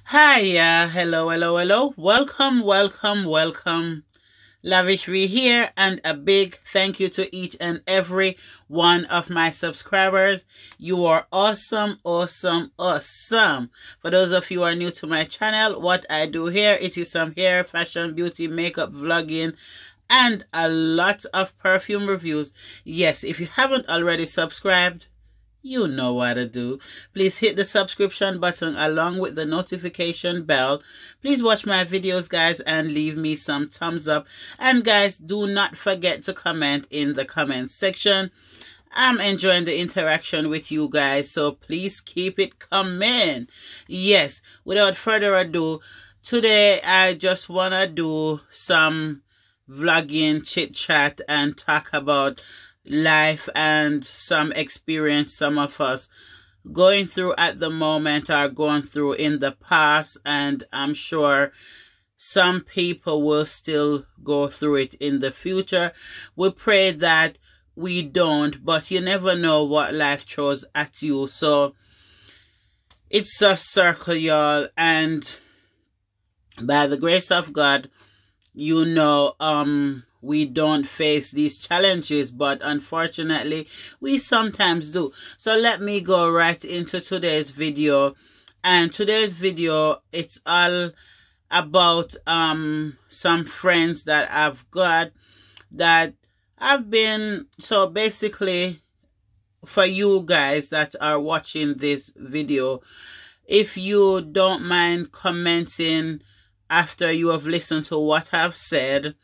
Hiya, hello. Welcome. Lavish V here, and a big thank you to each and every one of my subscribers. You are awesome. For those of you who are new to my channel, what I do here, it is some hair, fashion, beauty, makeup, vlogging, and a lot of perfume reviews. Yes, if you haven't already subscribed, you know what to do. Please hit the subscription button along with the notification bell. Please watch my videos, guys, and leave me some thumbs up. And guys, do not forget to comment in the comment section. I'm enjoying the interaction with you guys, so please keep it coming. Yes, without further ado, today I just want to do some vlogging, chit chat, and talk about life and some experience some of us going through at the moment or going through in the past, and I'm sure some people will still go through it in the future. We pray that we don't, but you never know what life throws at you. So it's a circle, y'all, and by the grace of God, you know, we don't face these challenges, but unfortunately we sometimes do. So let me go right into today's video. And today's video, it's all about some friends that I've got that I've been, so basically for you guys that are watching this video, if you don't mind commenting after you have listened to what I've said,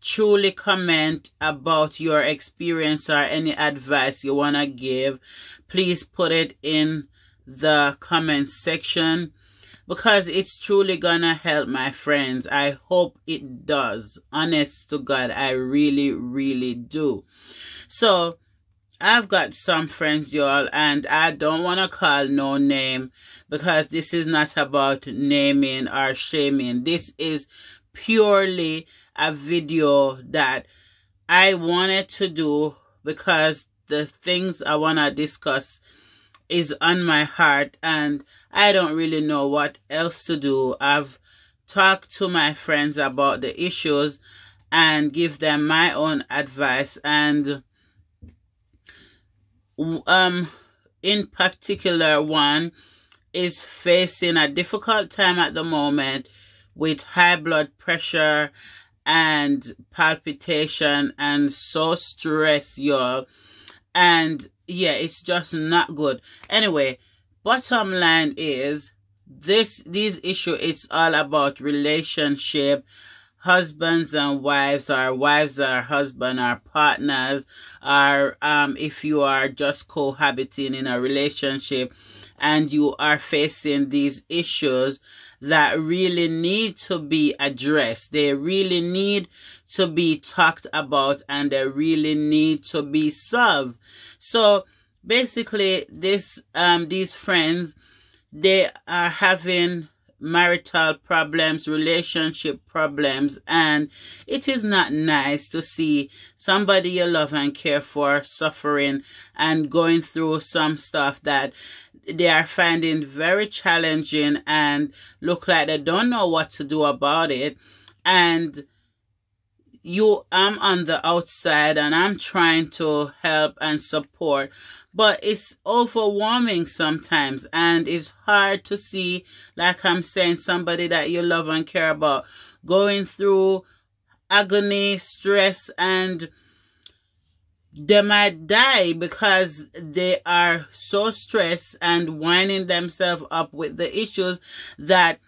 truly comment about your experience or any advice you want to give. Please put it in the comment section, because it's truly gonna help my friends. I hope it does. Honest to God, I really do. So I've got some friends, y'all, and I don't want to call no name, because this is not about naming or shaming. This is purely a video that I wanted to do because the things I want to discuss is on my heart and I don't really know what else to do. I've talked to my friends about the issues and give them my own advice, and in particular, one is facing a difficult time at the moment with high blood pressure and palpitation and so stressed, y'all. And yeah, it's just not good. Anyway, bottom line is these issue, it's all about relationship, husbands and wives, or wives or husband, or partners, or if you are just cohabiting in a relationship and you are facing these issues that really need to be addressed. They really need to be talked about, and they really need to be solved. So basically, these friends, they are having marital problems, relationship problems, and it is not nice to see somebody you love and care for suffering and going through some stuff that they are finding very challenging and look like they don't know what to do about it. And I'm on the outside and I'm trying to help and support, but it's overwhelming sometimes, and it's hard to see, like I'm saying, somebody that you love and care about going through agony, stress, and they might die because they are so stressed and winding themselves up with the issues that,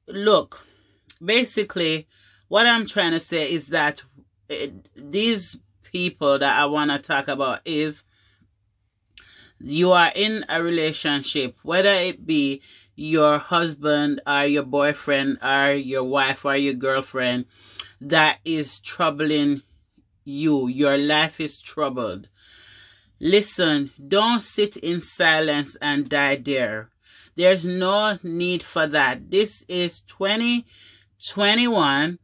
look, basically what I'm trying to say is that these people that I want to talk about is, you are in a relationship, whether it be your husband or your boyfriend or your wife or your girlfriend, that is troubling you. Your life is troubled. Listen, don't sit in silence and die there. There's no need for that. This is 2021,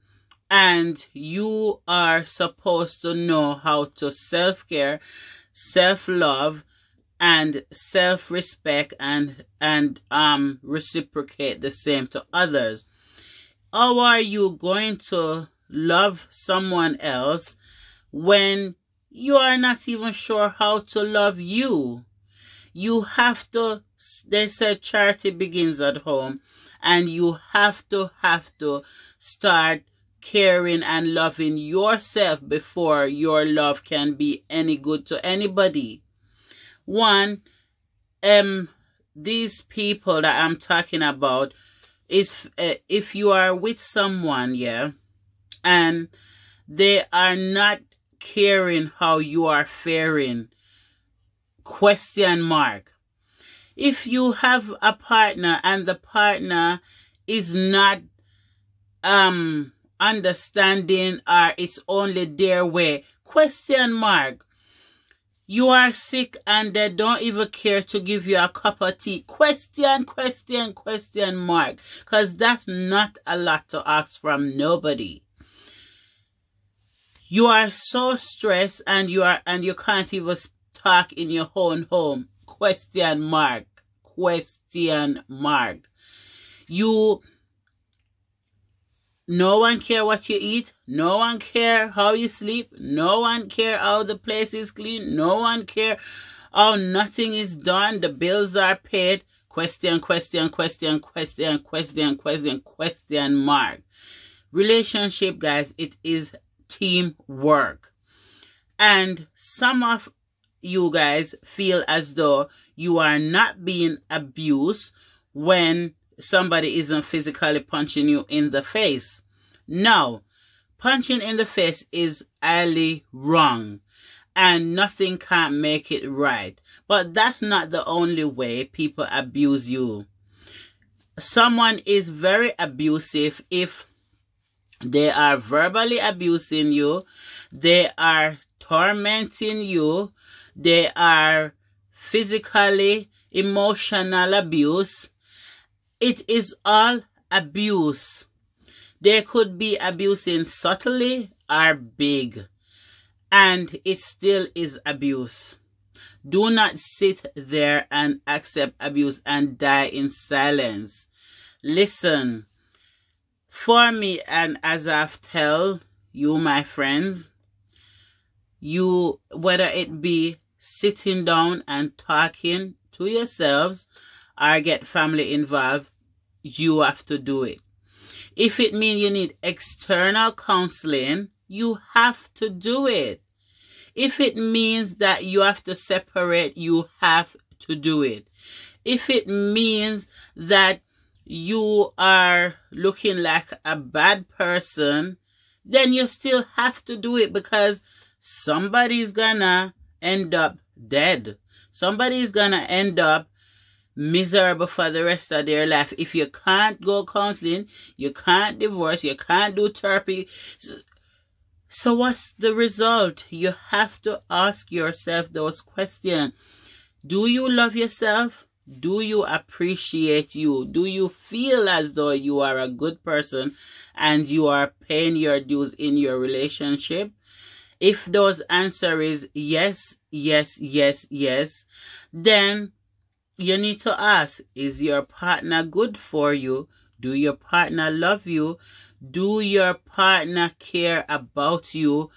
and you are supposed to know how to self-care, self-love, and self-respect and reciprocate the same to others. How are you going to love someone else when you are not even sure how to love you? You have to, they said charity begins at home, and you have to start caring and loving yourself before your love can be any good to anybody. One, these people that I'm talking about is if you are with someone, yeah, and they are not caring how you are faring, question mark. If you have a partner and the partner is not understanding, or it's only their way, question mark. You are sick and they don't even care to give you a cup of tea, question mark. Because that's not a lot to ask from nobody. You are so stressed and you can't even talk in your own home, question mark. No one care what you eat. No one care how you sleep. No one care how the place is clean. No one care how nothing is done. The bills are paid. Question mark. Relationship, guys, it is teamwork. And some of you guys feel as though you are not being abused when somebody isn't physically punching you in the face. No, punching in the face is highly wrong, and nothing can make it right. But that's not the only way people abuse you. Someone is very abusive if they are verbally abusing you, they are tormenting you, they are physically, emotional abuse. It is all abuse. They could be abusing subtly or big, and it still is abuse. Do not sit there and accept abuse and die in silence. Listen, for me, and as I've told you, my friends, you, whether it be sitting down and talking to yourselves or get family involved, you have to do it. If it means you need external counseling, you have to do it. If it means that you have to separate, you have to do it. If it means that you are looking like a bad person, then you still have to do it, because somebody's gonna end up dead. Somebody's gonna end up miserable for the rest of their life. If you can't go counseling, you can't divorce, you can't do therapy. So what's the result? You have to ask yourself those questions. Do you love yourself? Do you appreciate you? Do you feel as though you are a good person and you are paying your dues in your relationship? If those answer is yes, then you need to ask, is your partner good for you? Do your partner love you? Do your partner care about you?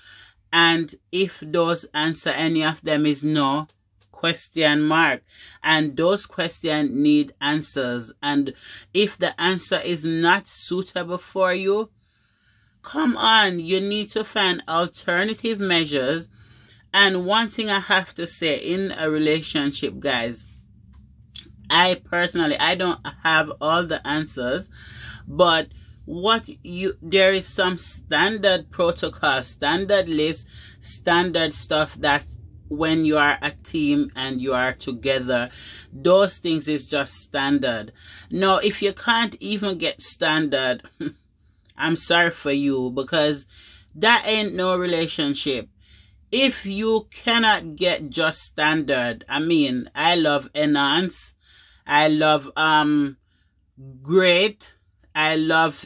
And if those answer, any of them is no, question mark. And those questions need answers. And if the answer is not suitable for you, come on, you need to find alternative measures. And one thing I have to say, in a relationship, guys, I personally, I don't have all the answers, but there is some standard protocol, standard list, standard stuff that when you are a team and you are together, those things is just standard. Now, if you can't even get standard, I'm sorry for you, because that ain't no relationship. If you cannot get just standard, I mean, I love Enhance, I love Great, I love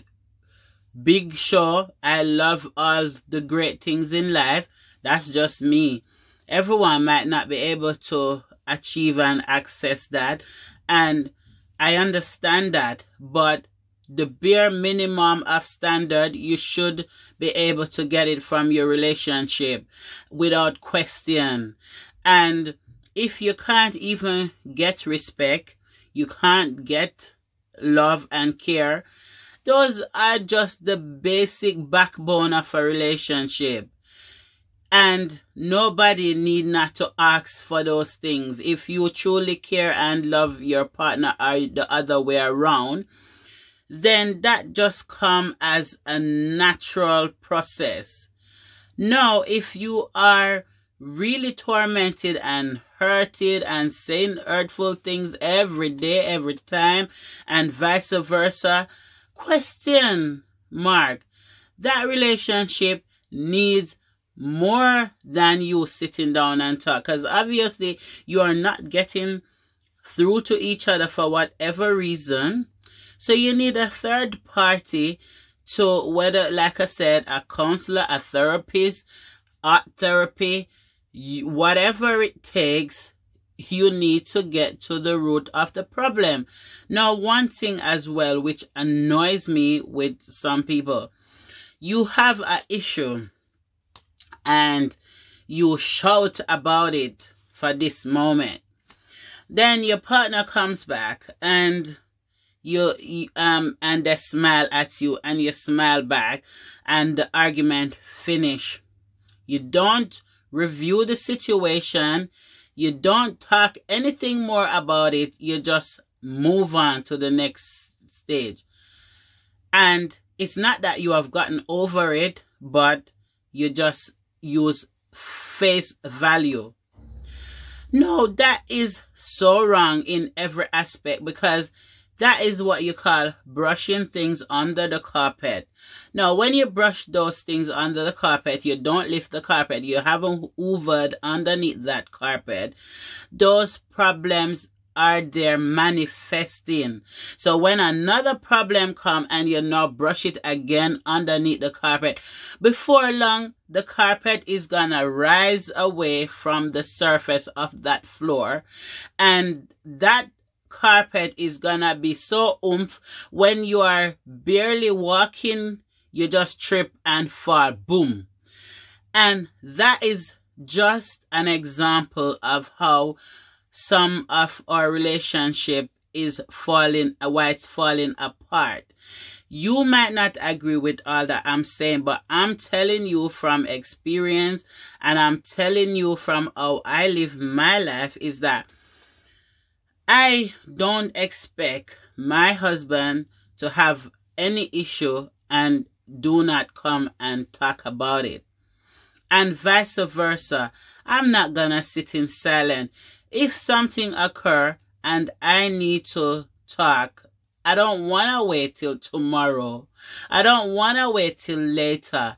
Big Show, I love all the great things in life. That's just me. Everyone might not be able to achieve and access that, and I understand that, but the bare minimum of standard, you should be able to get it from your relationship without question. And if you can't even get respect, you can't get love and care, those are just the basic backbone of a relationship. And nobody need not to ask for those things. If you truly care and love your partner, or the other way around, then that just come as a natural process. Now, if you are really tormented and hurted and saying hurtful things every day, every time, and vice versa, question mark. That relationship needs more than you sitting down and talk, because obviously you are not getting through to each other for whatever reason. So you need a third party to, whether, like I said, a counselor, a therapist, art therapy, whatever it takes, you need to get to the root of the problem. Now, one thing as well, which annoys me with some people, you have an issue and you shout about it for this moment. Then your partner comes back and and they smile at you and you smile back and the argument finish. You don't review the situation. You don't talk anything more about it. You just move on to the next stage. And it's not that you have gotten over it, but you just use face value. No, that is so wrong in every aspect, because that is what you call brushing things under the carpet. Now, when you brush those things under the carpet, you don't lift the carpet. You haven't hoovered underneath that carpet. Those problems are there manifesting. So when another problem comes and you now brush it again underneath the carpet, before long, the carpet is gonna rise away from the surface of that floor, and that carpet is gonna be so oomph, when you are barely walking, you just trip and fall, boom. And that is just an example of how some of our relationship is falling, why it's falling apart. You might not agree with all that I'm saying, but I'm telling you from experience, and I'm telling you from how I live my life, is that I don't expect my husband to have any issue and do not come and talk about it. And vice versa. I'm not gonna sit in silence. If something occurs and I need to talk, I don't want to wait till tomorrow. I don't want to wait till later.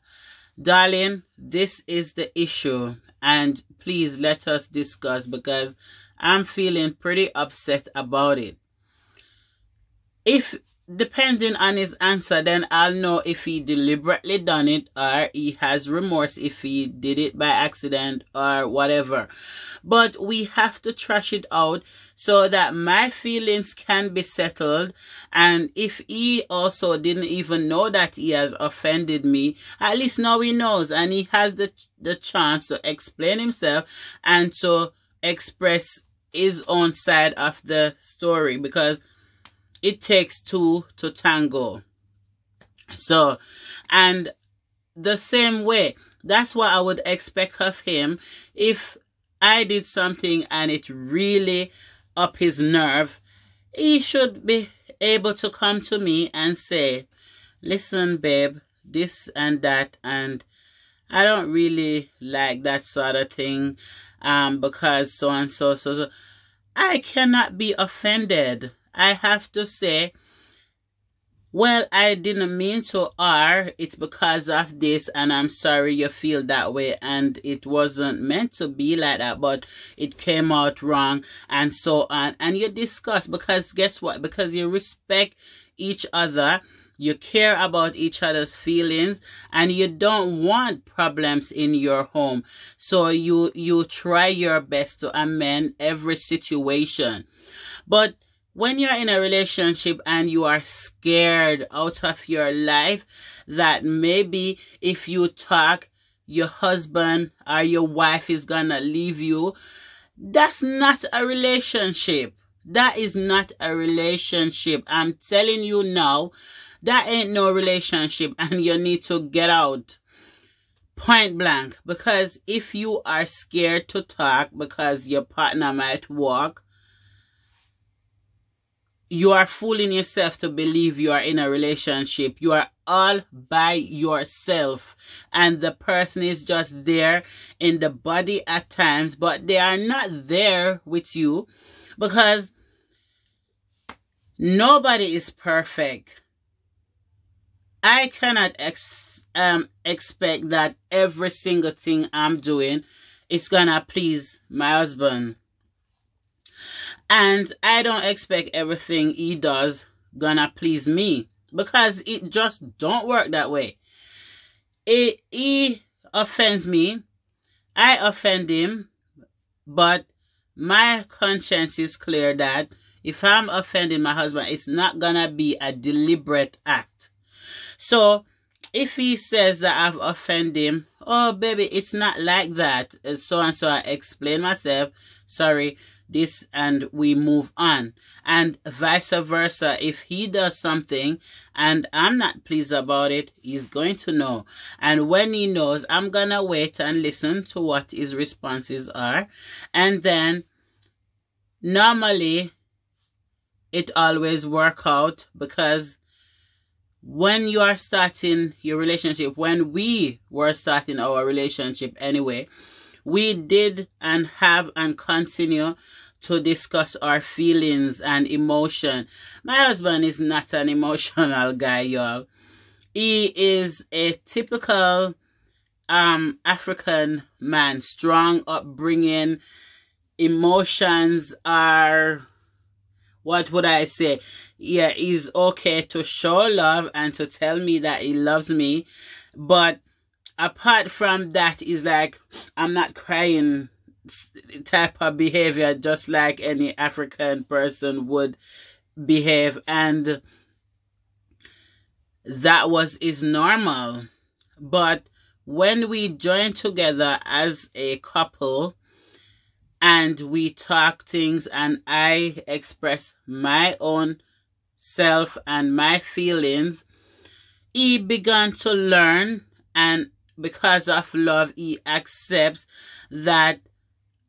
Darling, this is the issue, and please let us discuss, because I'm feeling pretty upset about it. If, depending on his answer, then I'll know if he deliberately done it or he has remorse if he did it by accident or whatever. But we have to trash it out so that my feelings can be settled. And if he also didn't even know that he has offended me, at least now he knows, and he has the chance to explain himself and to express his own side of the story, because it takes two to tango. So, and the same way, that's what I would expect of him. If I did something and it really up his nerve, he should be able to come to me and say, listen, babe, this and that, and I don't really like that sort of thing, because so and so, so. I cannot be offended. I have to say, well, I didn't mean to, or it's because of this, and I'm sorry you feel that way, and it wasn't meant to be like that, but it came out wrong, and so on. And you discuss, because guess what? Because you respect each other, You care about each other's feelings, and you don't want problems in your home. So you try your best to amend every situation. But when you're in a relationship and you are scared out of your life that maybe if you talk, your husband or your wife is gonna leave you, that's not a relationship. That is not a relationship. I'm telling you now, that ain't no relationship, and you need to get out. Point blank. Because if you are scared to talk because your partner might walk, you are fooling yourself to believe you are in a relationship. You are all by yourself, and the person is just there in the body at times, but they are not there with you, because nobody is perfect. I cannot expect that every single thing I'm doing is gonna please my husband. And I don't expect everything he does gonna please me, because it just don't work that way. He offends me, I offend him, but my conscience is clear that if I'm offending my husband, it's not gonna be a deliberate act. So if he says that I've offended him, oh baby, it's not like that, so and so, I explain myself, sorry, this, and we move on. And vice versa, if he does something and I'm not pleased about it, he's going to know. And when he knows, I'm gonna wait and listen to what his responses are. And then normally it always works out, because when you are starting your relationship, when we were starting our relationship anyway, we did and have and continue to discuss our feelings and emotion. My husband is not an emotional guy, y'all. He is a typical African man, strong upbringing. Emotions are, what would I say? Yeah, he's okay to show love and to tell me that he loves me, but apart from that, is like, I'm not crying type of behavior, just like any African person would behave, and that is normal. But when we join together as a couple and we talk things, and I express my own self and my feelings, he began to learn, and because of love, he accepts that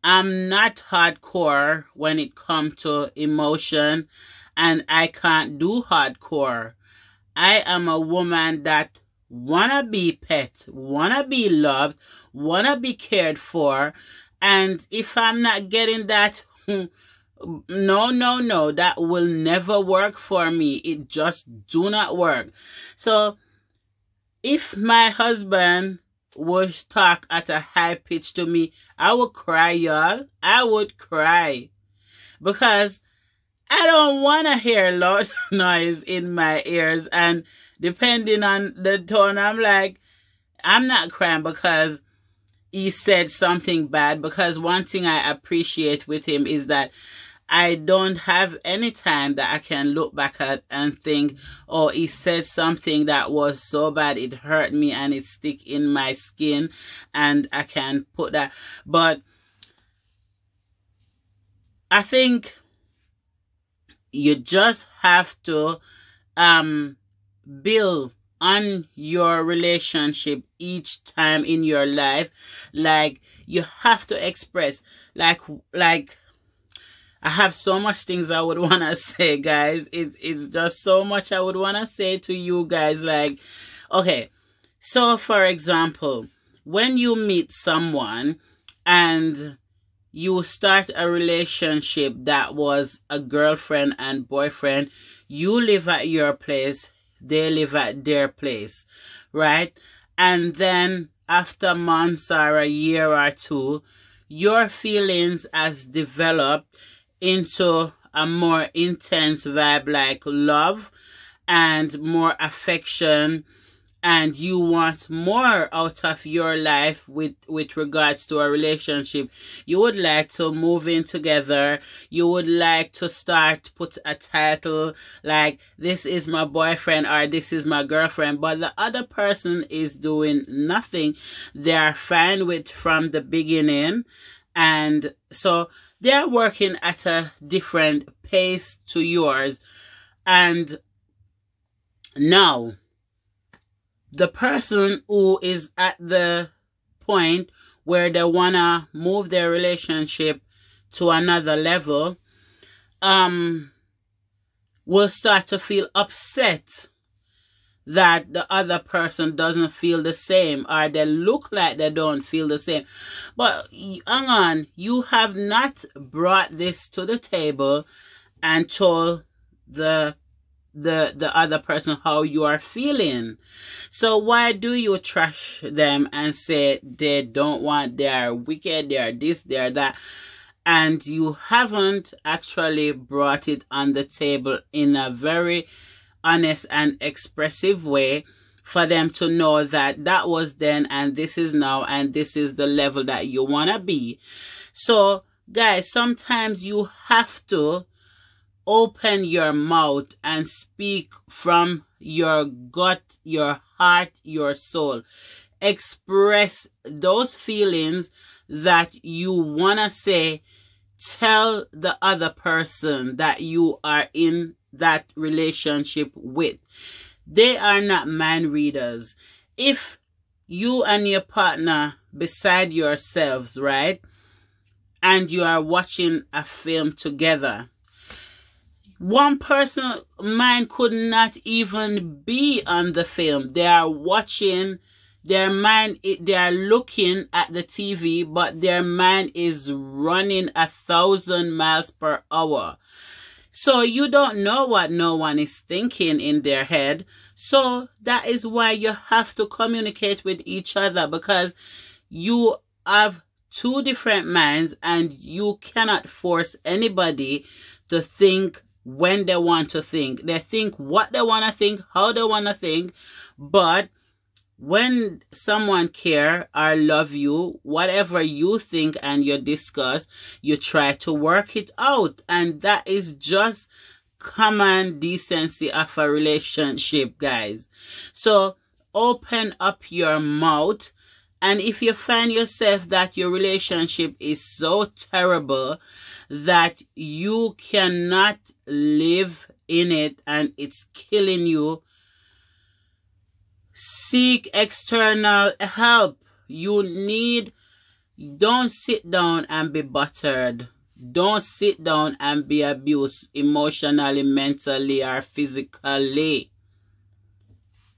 I'm not hardcore when it comes to emotion, and I can't do hardcore. I am a woman that wanna be pet, wanna be loved, wanna be cared for, and if I'm not getting that, no, that will never work for me. It just do not work. So if my husband would talk at a high pitch to me, I would cry, y'all. I would cry, because I don't want to hear loud noise in my ears. And depending on the tone, I'm like, I'm not crying because he said something bad, because one thing I appreciate with him is that I don't have any time that I can look back at and think, oh, he said something that was so bad it hurt me and it stick in my skin, and I can put that. But I think you just have to build on your relationship each time in your life. Like, you have to express, like I have so much things I would want to say, guys. It's just so much I would want to say to you guys. Like, okay, so for example, when you meet someone and you start a relationship that was a girlfriend and boyfriend, you live at your place, they live at their place, right? And then after months or a year or two, your feelings has developed into a more intense vibe, like love, and more affection, and you want more out of your life with regards to a relationship. You would like to move in together. You would like to put a title like, this is my boyfriend or this is my girlfriend, but the other person is doing nothing. They are fine with from the beginning, and so they're working at a different pace to yours. And now the person who is at the point where they wanna move their relationship to another level will start to feel upset that the other person doesn't feel the same, or they look like they don't feel the same. But hang on, you have not brought this to the table and told the other person how you are feeling. So why do you trash them and say they don't want, they are wicked, they are this, they are that, and you haven't actually brought it on the table in a very honest and expressive way for them to know that that was then and this is now and this is the level that you want to be. So guys, sometimes you have to open your mouth and speak from your gut, your heart, your soul. Express those feelings that you want to say. Tell the other person that you are in that relationship with. They are not mind readers. If you and your partner beside yourselves, right, and you are watching a film together, one person's mind could not even be on the film. They are watching, their mind, they are looking at the TV, but their mind is running 1,000 miles per hour. So you don't know what no one is thinking in their head. So that is why you have to communicate with each other, because you have two different minds and you cannot force anybody to think when they want to think. They think what they want to think, how they want to think. But when someone care or love you, whatever you think and you discuss, you try to work it out. And that is just common decency of a relationship, guys. So open up your mouth. And if you find yourself that your relationship is so terrible that you cannot live in it and it's killing you, seek external help. Don't sit down and be buttered. Don't sit down and be abused emotionally, mentally, or physically.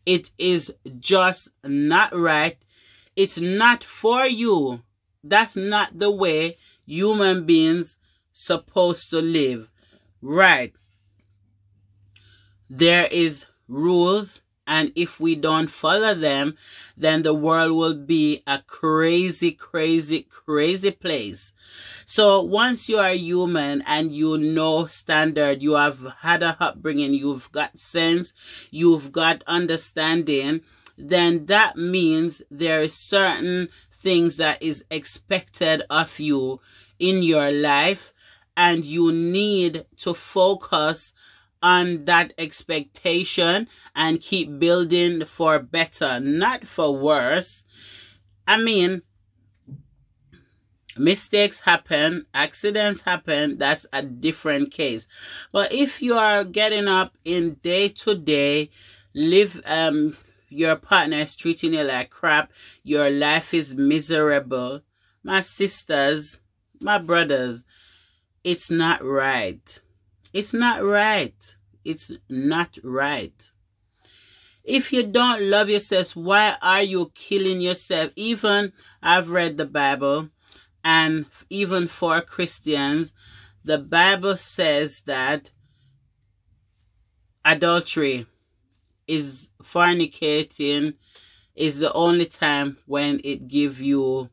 It is just not right. It's not for you. That's not the way human beings supposed to live. Right. There is rules, and if we don't follow them, then the world will be a crazy, crazy, crazy place. So once you are human and you know standard, you have had a upbringing, you've got sense, you've got understanding, then that means there is certain things that is expected of you in your life, and you need to focus on that expectation and keep building for better, not for worse. I mean, mistakes happen, accidents happen, that's a different case. But if you are getting up in day to day, your partner is treating you like crap, your life is miserable, my sisters, my brothers, it's not right. It's not right. It's not right. If you don't love yourself, why are you killing yourself? Even I've read the Bible, and even for Christians, the Bible says that adultery is fornicating is the only time when it gives you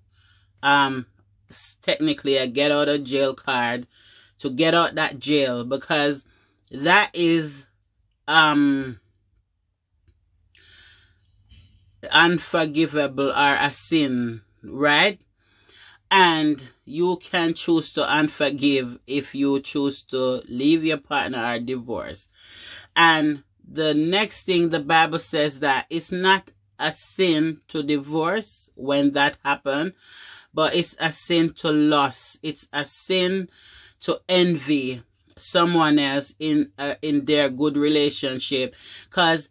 technically a get out of jail card to get out that jail, because that is unforgivable or a sin, right? And you can choose to unforgive if you choose to leave your partner or divorce. And the next thing the Bible says that it's not a sin to divorce when that happened, but it's a sin to lust. It's a sin to envy someone else in their good relationship, because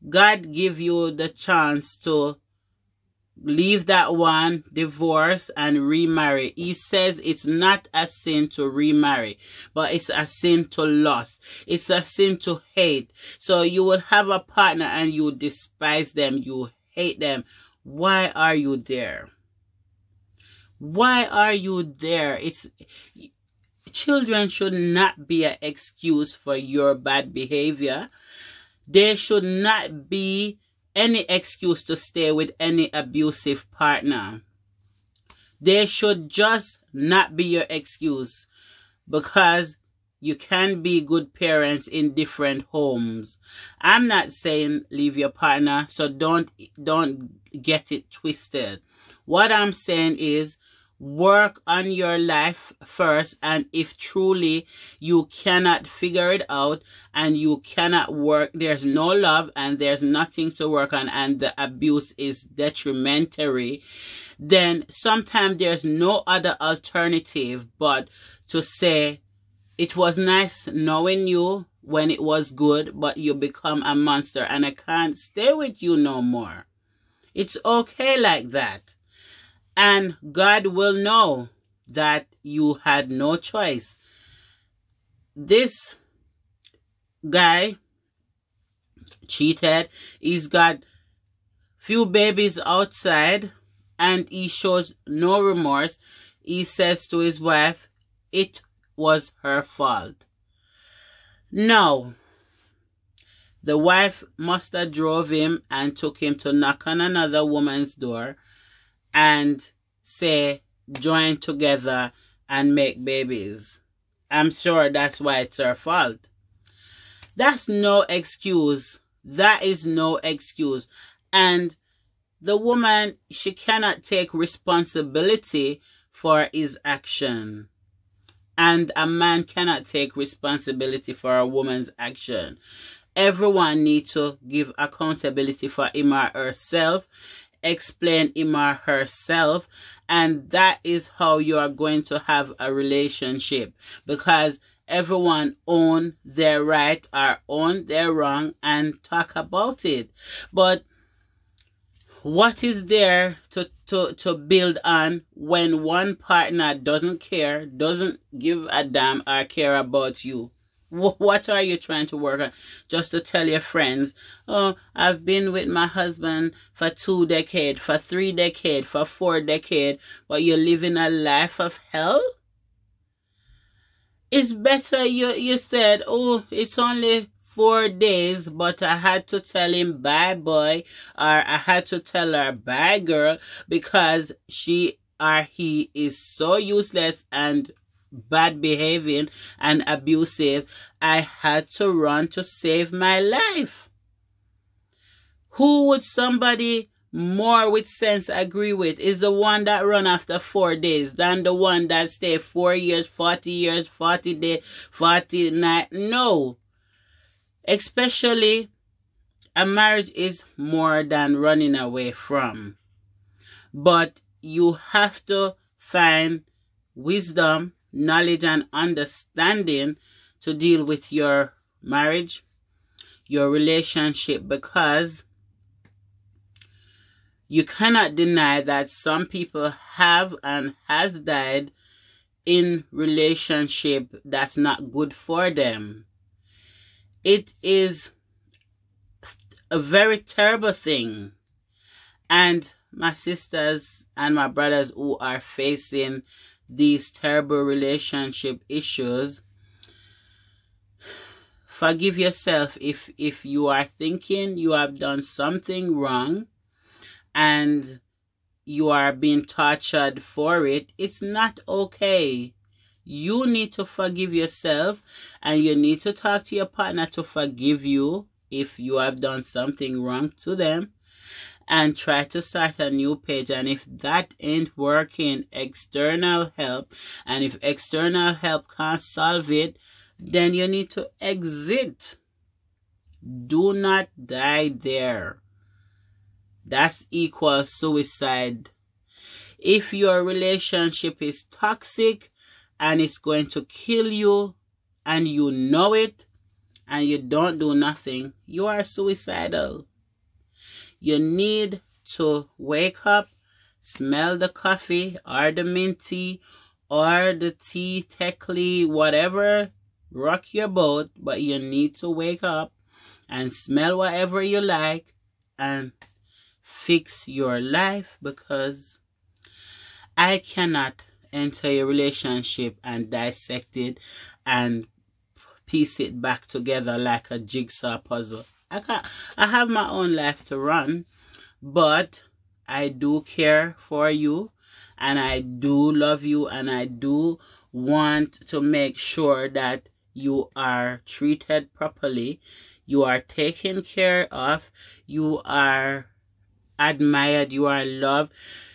God give you the chance to leave that one, divorce, and remarry. He says it's not a sin to remarry, but it's a sin to lust. It's a sin to hate. So you will have a partner and you despise them, you hate them. Why are you there? Why are you there? Children should not be an excuse for your bad behavior. There should not be any excuse to stay with any abusive partner. They should just not be your excuse, because you can be good parents in different homes. I'm not saying leave your partner, so don't get it twisted. What I'm saying is work on your life first, and if truly you cannot figure it out and you cannot work, there's no love and there's nothing to work on, and the abuse is detrimentary, then sometimes there's no other alternative but to say, it was nice knowing you when it was good, but you become a monster and I can't stay with you no more. It's okay like that. And God will know that you had no choice. This guy cheated. He's got few babies outside and he shows no remorse. He says to his wife, it was her fault. Now, the wife must have drove him and took him to knock on another woman's door and say, join together and make babies. I'm sure that's why it's her fault. That's no excuse. That is no excuse. And the woman, she cannot take responsibility for his action. And a man cannot take responsibility for a woman's action. Everyone needs to give accountability for him or herself, explain him or herself, and that is how you are going to have a relationship, because everyone own their right or own their wrong and talk about it. But what is there to build on when one partner doesn't care, doesn't give a damn or care about you? What are you trying to work on? Just to tell your friends, oh, I've been with my husband for 2 decades, for 3 decades, for 4 decades, but you're living a life of hell? It's better you said, oh, it's only 4 days, but I had to tell him bye boy, or I had to tell her bye girl, because she or he is so useless and bad behaving and abusive. I had to run to save my life. Who would somebody more with sense agree with? Is the one that run after 4 days than the one that stay 4 years, 40 days, 40 nights? No. Especially, a marriage is more than running away from. But you have to find wisdom, knowledge, and understanding to deal with your marriage, your relationship, because you cannot deny that some people have and has died in relationship that's not good for them. It is a very terrible thing. And my sisters and my brothers who are facing these terrible relationship issues, forgive yourself if you are thinking you have done something wrong and you are being tortured for it. It's not okay. You need to forgive yourself, and you need to talk to your partner to forgive you if you have done something wrong to them. and try to start a new page. And if that ain't working, external help. And if external help can't solve it, then you need to exit. Do not die there. That's equal suicide. If your relationship is toxic and it's going to kill you and you know it and you don't do nothing, you are suicidal. You need to wake up, smell the coffee or the mint tea or the tea, techly, whatever, rock your boat, but you need to wake up and smell whatever you like and fix your life, because I cannot enter a relationship and dissect it and piece it back together like a jigsaw puzzle. I have my own life to run, but I do care for you and I do love you and I do want to make sure that you are treated properly, you are taken care of, you are admired, you are loved,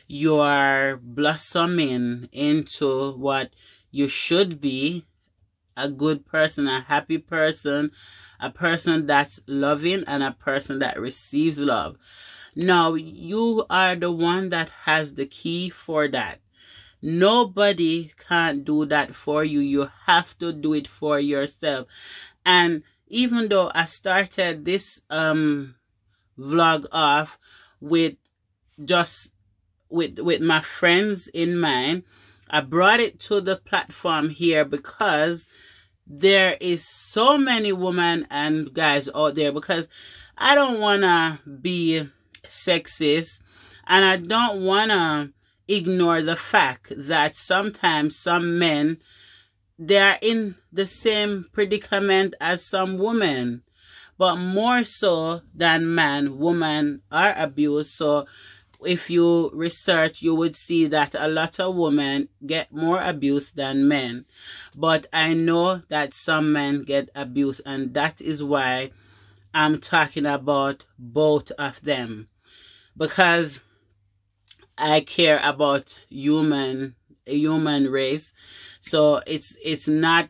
you are blossoming into what you should be, a good person, a happy person, a person that's loving and a person that receives love. Now, you are the one that has the key for that. Nobody can't do that for you. You have to do it for yourself. And even though I started this vlog off with just with my friends in mind, I brought it to the platform here because there is so many women and guys out there, because I don't want to be sexist and I don't want to ignore the fact that sometimes some men, they are in the same predicament as some women, but more so than man, women are abused. So if you research, you would see that a lot of women get more abuse than men. But I know that some men get abused, and that is why I'm talking about both of them. Because I care about human race. So it's not,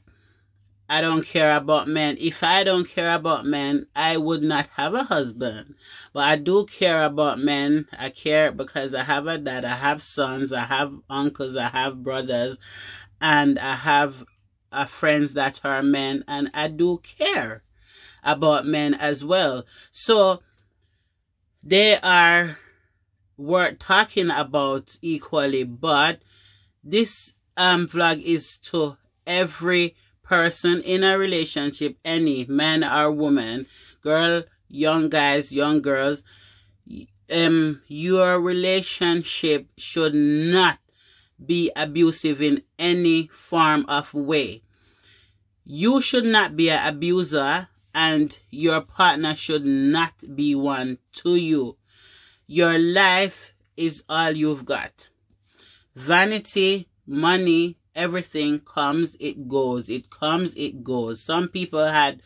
I don't care about men. If I don't care about men, I would not have a husband. But I do care about men. I care because I have a dad, I have sons, I have uncles, I have brothers, and I have friends that are men, and I do care about men as well. So they are worth talking about equally, but this vlog is to every person in a relationship, any man or woman, girl, young guys, young girls. Your relationship should not be abusive in any form of way. You should not be an abuser, and your partner should not be one to you. Your life is all you've got. Vanity, money, everything comes, it goes. It comes, it goes. Some people had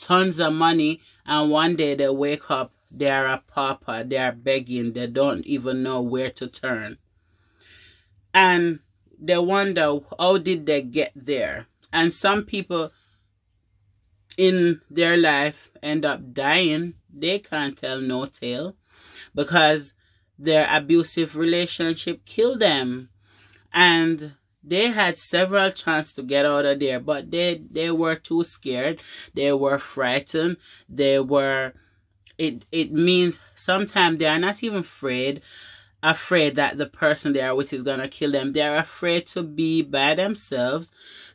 tons of money and one day they wake up, they are a pauper, they are begging, they don't even know where to turn. And they wonder, how did they get there? And some people in their life end up dying. They can't tell no tale because their abusive relationship killed them. And they had several chances to get out of there, but they were too scared. They were frightened. They were, it means sometimes they are not even afraid that the person they are with is going to kill them. They are afraid to be by themselves.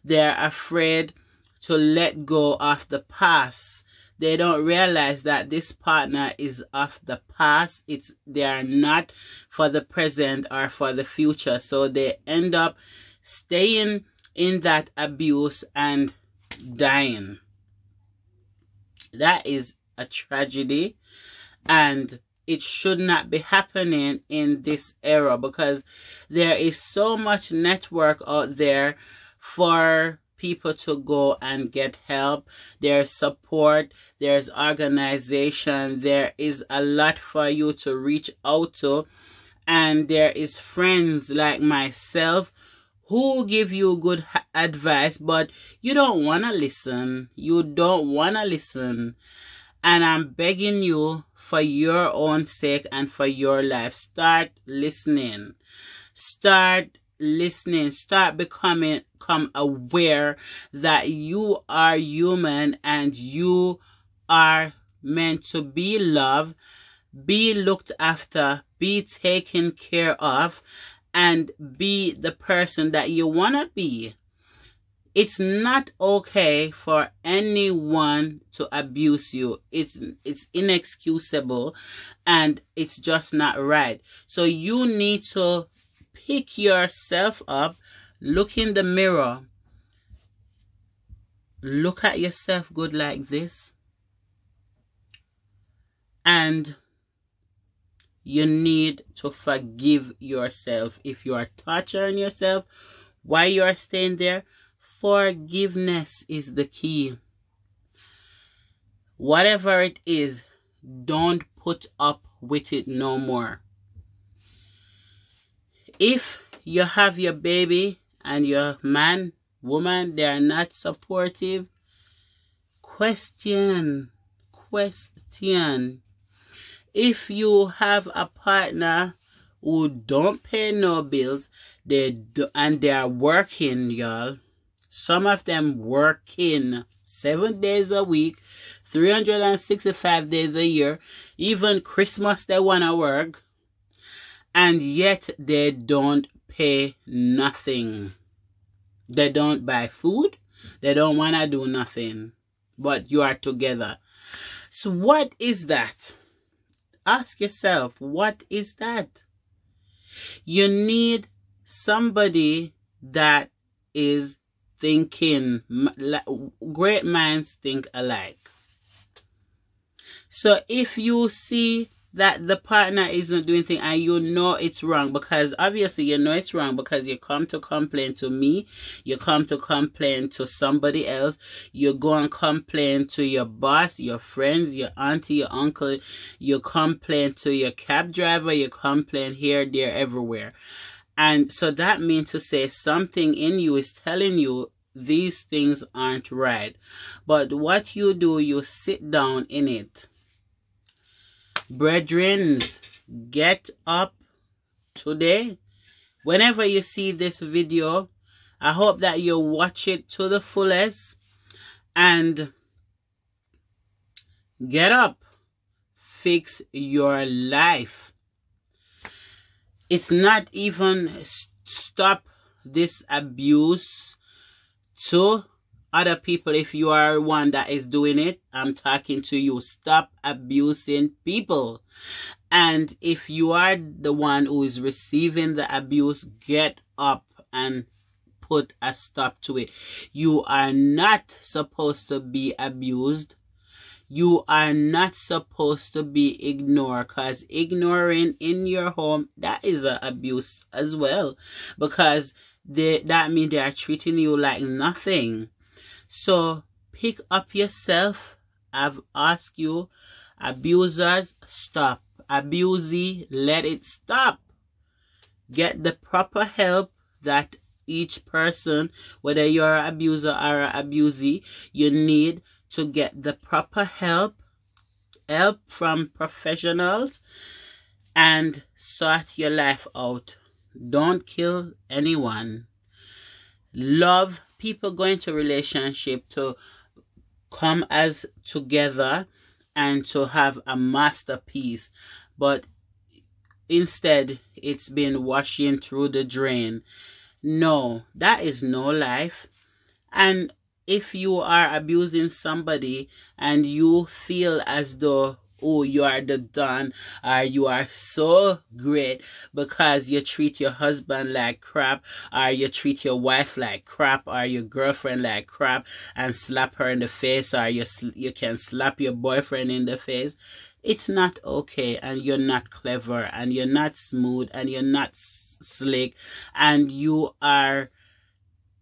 They are afraid to let go of the past. They don't realize that this partner is of the past. They are not for the present or for the future. So they end up staying in that abuse and dying. That is a tragedy, and it should not be happening in this era, because there is so much network out there for people to go and get help. There's support, there's organization, there is a lot for you to reach out to, and there is friends like myself who give you good advice, but you don't want to listen. You don't want to listen. And I'm begging you, for your own sake and for your life, start listening. Start listening. Start become aware that you are human and you are meant to be loved, be looked after, be taken care of, and be the person that you want to be. It's not okay for anyone to abuse you. It's inexcusable, and it's just not right. So you need to pick yourself up, look in the mirror, look at yourself good like this, and you need to forgive yourself. If you are torturing yourself while you are staying there, forgiveness is the key. Whatever it is, don't put up with it no more. If you have your baby and your man, woman, they are not supportive, question. If you have a partner who don't pay no bills, and they are working, y'all, some of them working 7 days a week, 365 days a year, even Christmas they want to work, and yet they don't pay nothing. They don't buy food, they don't want to do nothing, but you are together. So what is that? Ask yourself, what is that? You need somebody that is thinking. Great minds think alike. So if you see that the partner isn't doing things and you know it's wrong, because obviously you know it's wrong because you come to complain to me, you come to complain to somebody else, you go and complain to your boss, your friends, your auntie, your uncle, you complain to your cab driver, you complain here, there, everywhere. And so that means to say something in you is telling you these things aren't right. But what you do, you sit down in it. Brethren, get up today. Whenever you see this video, I hope that you watch it to the fullest and get up. Fix your life. It's not even stop this abuse to other people. If you are one that is doing it, I'm talking to you. Stop abusing people. And if you are the one who is receiving the abuse, get up and put a stop to it. You are not supposed to be abused. You are not supposed to be ignored, because ignoring in your home, that is an abuse as well, because that means they are treating you like nothing. So pick up yourself. I've asked you, abusers, stop. Abusee, let it stop. Get the proper help that each person, whether you're an abuser or an abusee, you need to get the proper help from professionals and sort your life out. Don't kill anyone. Love. People go into relationship to come as together and to have a masterpiece, but instead it's been washing through the drain. No, that is no life. And if you are abusing somebody and you feel as though, oh, you are the Don, or you are so great because you treat your husband like crap, or you treat your wife like crap, or your girlfriend like crap and slap her in the face, or you can slap your boyfriend in the face, it's not okay. And you're not clever, and you're not smooth, and you're not slick, and you are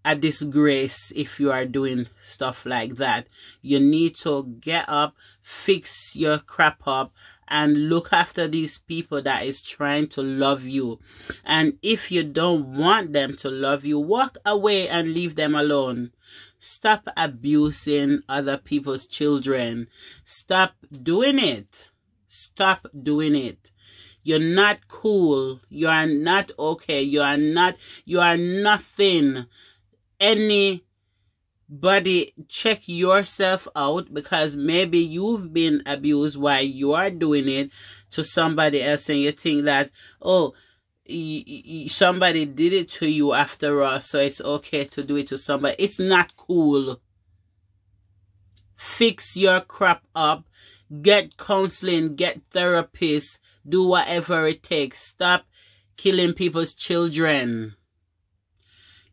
a disgrace if you are doing stuff like that. You need to get up, fix your crap up, and look after these people that is trying to love you. And if you don't want them to love you, walk away and leave them alone. Stop abusing other people's children. Stop doing it. Stop doing it. You're not cool. You are not okay. You are nothing. Anybody, check yourself out, because maybe you've been abused while you are doing it to somebody else, and you think that, oh, somebody did it to you after all, so it's okay to do it to somebody. It's not cool. Fix your crap up. Get counseling. Get therapists. Do whatever it takes. Stop killing people's children.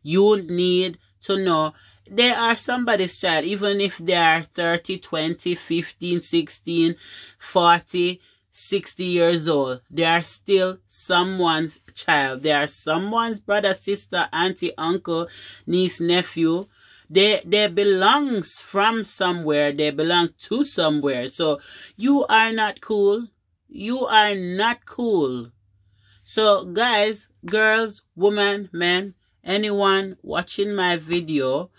You need to know they are somebody's child, even if they are 30, 20, 15, 16, 40, 60 years old. They are still someone's child. They are someone's brother, sister, auntie, uncle, niece, nephew. They belongs from somewhere. They belong to somewhere. So you are not cool. You are not cool. So guys, girls, women, men, anyone watching my video,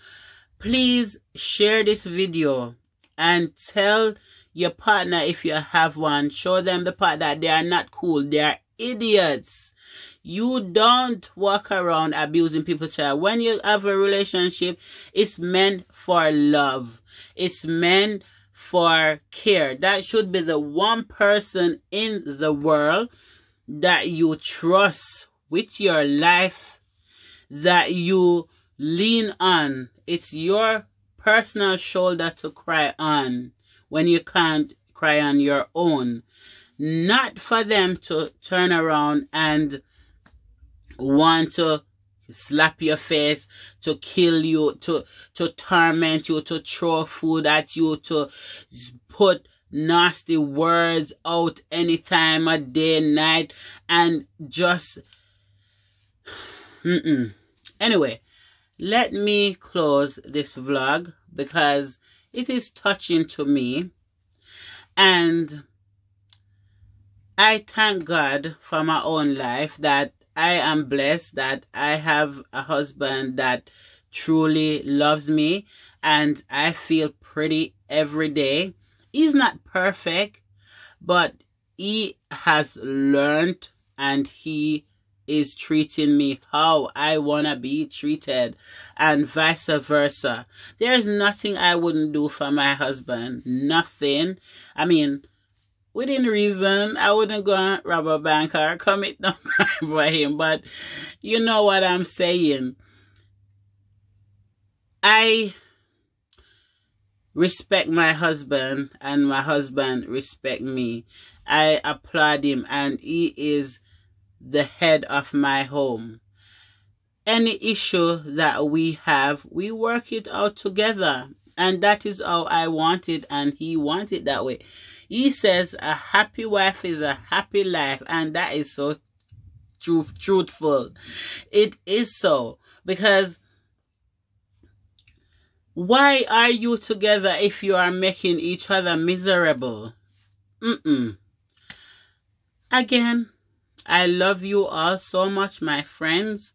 please share this video and tell your partner, if you have one, show them the part that they are not cool. They are idiots. You don't walk around abusing people's child. When you have a relationship, it's meant for love. It's meant for care. That should be the one person in the world that you trust with your life, that you lean on. It's your personal shoulder to cry on when you can't cry on your own. Not for them to turn around and want to slap your face, to kill you, to torment you, to throw food at you, to put nasty words out any time of day, night, and just Anyway, let me close this vlog because it is touching to me, and I thank God for my own life, that I am blessed, that I have a husband that truly loves me, and I feel pretty every day. He's not perfect, but he has learned, and he is treating me how I want to be treated, and vice versa. There's nothing I wouldn't do for my husband. Nothing. I mean, within reason, I wouldn't go and rob a bank or commit no crime for him, but you know what I'm saying. I respect my husband, and my husband respect me. I applaud him, and he is the head of my home. Any issue that we have, we work it out together, and that is how I want it, and he wants it that way. He says a happy wife is a happy life, and that is so truthful. It is so, because why are you together if you are making each other miserable? Again, I love you all so much, my friends.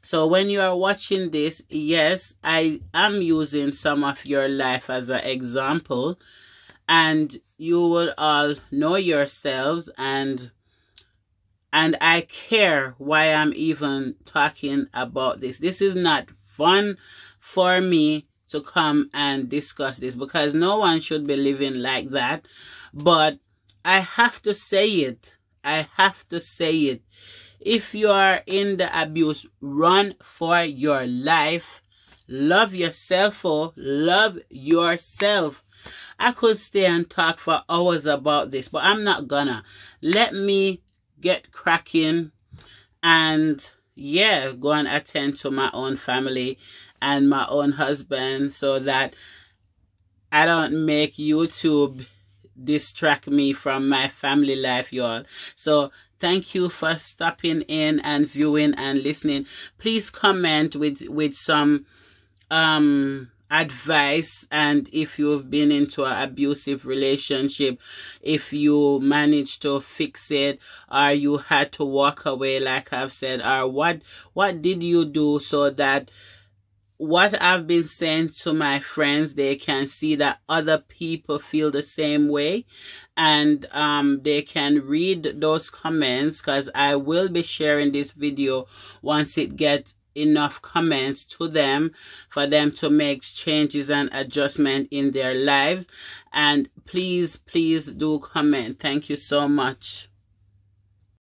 So when you are watching this, yes, I am using some of your life as an example, and you will all know yourselves, and I care why I'm even talking about this. This is not fun for me to come and discuss this, because no one should be living like that, but I have to say it. I have to say it. If you are in the abuse, run for your life. Love yourself. Oh, love yourself. I could stay and talk for hours about this, but I'm not gonna. Let me get cracking and, yeah, go and attend to my own family and my own husband, so that I don't make YouTube distract me from my family life, y'all. So Thank you for stopping in and viewing and listening. Please comment with some advice, and if you've been into an abusive relationship, if you managed to fix it, or you had to walk away like I've said, or what did you do so that what I've been saying to my friends, they can see that other people feel the same way, and they can read those comments, because I will be sharing this video once it gets enough comments to them for them to make changes and adjustment in their lives. And please do comment. Thank you so much.